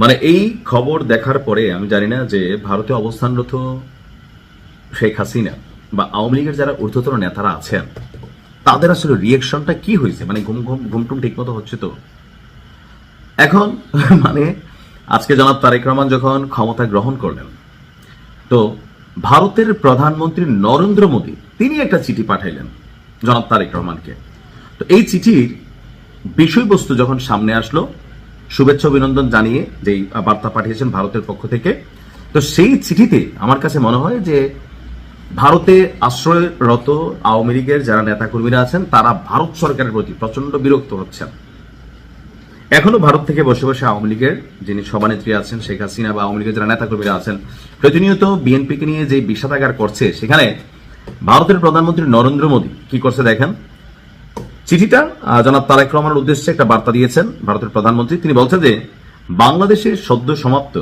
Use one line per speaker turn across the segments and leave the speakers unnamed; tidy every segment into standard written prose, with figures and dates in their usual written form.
মানে এই খবর দেখার পরে আমি জানি না যে ভারতে অবস্থানরত শেখ হাসিনা বা আওয়ামী লীগের যারা ঊর্ধ্বতন নেতারা আছেন তাদের আসলে রিয়েকশনটা কি হয়েছে। মানে ঘুমটুম ঠিক মতো হচ্ছে তো এখন মানে আজকে জনাব তারেক রহমান যখন ক্ষমতা গ্রহণ করলেন, তো ভারতের প্রধানমন্ত্রী নরেন্দ্র মোদী তিনি একটা চিঠি পাঠাইলেন জনাব তারেক রহমানকে। তো এই চিঠির বিষয়বস্তু যখন সামনে আসলো, শুভেচ্ছা অভিনন্দন জানিয়ে যেই বার্তা পাঠিয়েছেন ভারতের পক্ষ থেকে, তো সেই চিঠিতে আমার কাছে মনে হয় যে ভারতে আশ্রয়রত আওয়ামী লীগের যারা নেতাকর্মীরা আছেন তারা ভারত সরকারের প্রতি প্রচন্ড বিরক্ত হচ্ছেন। এখনো ভারত থেকে বসে বসে আওয়ামী লীগের যিনি সভানেত্রী আছেন শেখ হাসিনা বা আওয়ামী লীগের যারা নেতাকর্মীরা আছেন প্রতিনিয়ত বিএনপিকে নিয়ে যে বিষাদাগার করছে, সেখানে ভারতের প্রধানমন্ত্রী নরেন্দ্র মোদী কি করছে দেখেন। চিঠিটা জনাব তারেক রহমানের উদ্দেশ্যে একটা বার্তা দিয়েছেন ভারতের প্রধানমন্ত্রী। তিনি বলছেন যে বাংলাদেশের সদ্য সমাপ্ত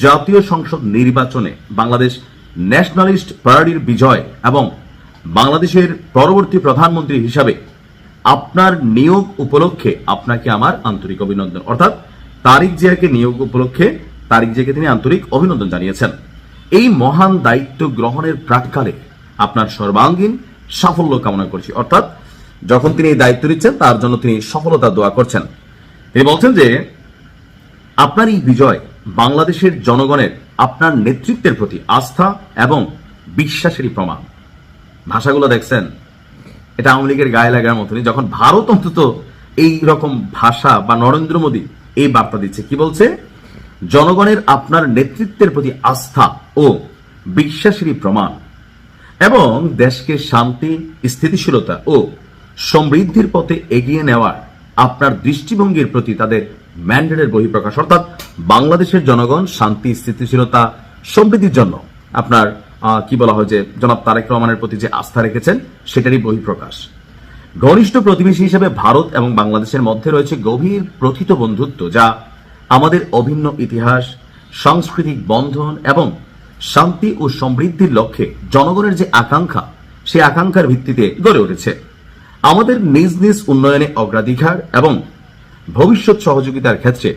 জাতীয় সংসদ নির্বাচনে বাংলাদেশ ন্যাশনালিস্ট পার্টির বিজয় এবং বাংলাদেশের পরবর্তী প্রধানমন্ত্রী হিসাবে আপনার নিয়োগ উপলক্ষে আপনাকে আমার আন্তরিক অভিনন্দন। অর্থাৎ তারিক জিয়াকে নিয়োগ উপলক্ষে তারিক জিয়াকে তিনি আন্তরিক অভিনন্দন জানিয়েছেন। এই মহান দায়িত্ব গ্রহণের প্রাক্কালে আপনার সর্বাঙ্গীন সাফল্য কামনা করছি। অর্থাৎ যখন তিনি এই দায়িত্ব নিচ্ছেন তার জন্য তিনি সফলতা দোয়া করছেন। তিনি বলছেন যে আপনার এই বিজয় বাংলাদেশের জনগণের আপনার নেতৃত্বের প্রতি আস্থা এবং বিশ্বাসেরই প্রমাণ। ভাষাগুলো দেখছেন, এটা আওয়ামী লীগের গায়ে লাগার মতনই। যখন ভারত অন্তত এই রকম ভাষা বা নরেন্দ্র মোদী এই বার্তা দিচ্ছে, কি বলছে, জনগণের আপনার নেতৃত্বের প্রতি আস্থা ও বিশ্বাসেরই প্রমাণ এবং দেশকে শান্তি, স্থিতিশীলতা ও সমৃদ্ধির পথে এগিয়ে নেওয়ার আপনার দৃষ্টিভঙ্গির প্রতি তাদের ম্যান্ডেটের বহিঃপ্রকাশ। অর্থাৎ বাংলাদেশের জনগণ শান্তি, স্থিতিশীলতা, সমৃদ্ধির জন্য আপনার কি বলা হয় যে জনাব তারেক রহমানের প্রতি যে আস্থা রেখেছেন সেটারই বহিঃপ্রকাশ। ঘনিষ্ঠ প্রতিবেশী হিসেবে ভারত এবং বাংলাদেশের মধ্যে রয়েছে গভীর প্রথিত বন্ধুত্ব, যা আমাদের অভিন্ন ইতিহাস, সাংস্কৃতিক বন্ধন এবং শান্তি ও সমৃদ্ধির লক্ষ্যে জনগণের যে আকাঙ্ক্ষা, সেই আকাঙ্ক্ষার ভিত্তিতে গড়ে উঠেছে। আমাদের নিজ নিজ উন্নয়নে অগ্রাধিকার এবং ভবিষ্যৎ সহযোগিতার ক্ষেত্রে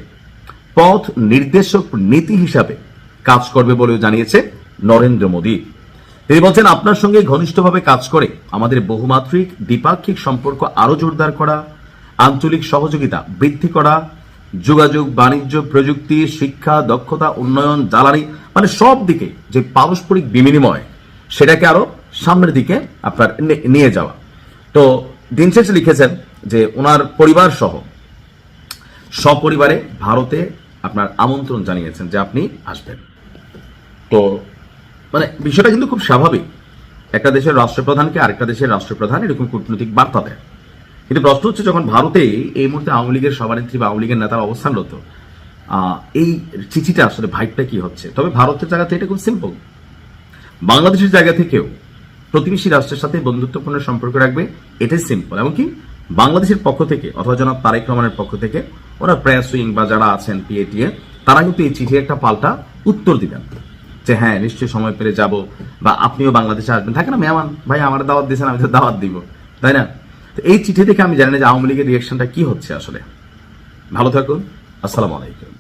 পথ নির্দেশক নীতি হিসাবে কাজ করবে বলেও জানিয়েছে নরেন্দ্র মোদী। তিনি বলছেন আপনার সঙ্গে ঘনিষ্ঠভাবে কাজ করে আমাদের বহুমাত্রিক দ্বিপাক্ষিক সম্পর্ক আরো জোরদার করা, আঞ্চলিক সহযোগিতা বৃদ্ধি করা, যোগাযোগ, বাণিজ্য, প্রযুক্তি, শিক্ষা, দক্ষতা উন্নয়ন, জ্বালানি, মানে সব দিকে যে পারস্পরিক বিনিময় সেটাকে আরো সামনের দিকে আপনার নিয়ে যাওয়া। তো দিন শেষে লিখেছেন যে ওনার পরিবার সহ সপরিবারে ভারতে আপনার আমন্ত্রণ জানিয়েছেন যে আপনি আসবেন। তো মানে বিষয়টা কিন্তু খুব স্বাভাবিক, একটা দেশের রাষ্ট্রপ্রধানকে আরেকটা দেশের রাষ্ট্রপ্রধান এরকম কূটনৈতিক বার্তা দেয়। কিন্তু প্রশ্ন হচ্ছে যখন ভারতে এই মুহূর্তে আওয়ামী লীগের সভানেত্রী বা আওয়ামী লীগের নেতার অবস্থানরত, এই চিঠিটা আসলে ভাইবটা কি হচ্ছে। তবে ভারতের জায়গা থেকে এটা খুব সিম্পল, বাংলাদেশের জায়গা থেকেও প্রতিবেশী রাষ্ট্রের সাথে বন্ধুত্বপূর্ণ সম্পর্ক রাখবে, এটাই সিম্পল। এমনকি বাংলাদেশের পক্ষ থেকে অথবা জনাব তারেক রহমানের পক্ষ থেকে ওরা প্রেস উইং বা যারা আছেন পিএটিএ তারা কিন্তু এই চিঠির একটা পাল্টা উত্তর দিবেন যে হ্যাঁ নিশ্চয়ই সময় পেলে যাব, বা আপনিও বাংলাদেশে আসবেন। থাকে না মেহমান ভাই আমার দাওয়াত দিয়েছেন, আমি তো দাওয়াত দিব, তাই না। তো এই চিঠি থেকে আমি জানি না যে আওয়ামী লীগের রিয়েকশনটা কি হচ্ছে আসলে। ভালো থাকুন, আসসালামু আলাইকুম।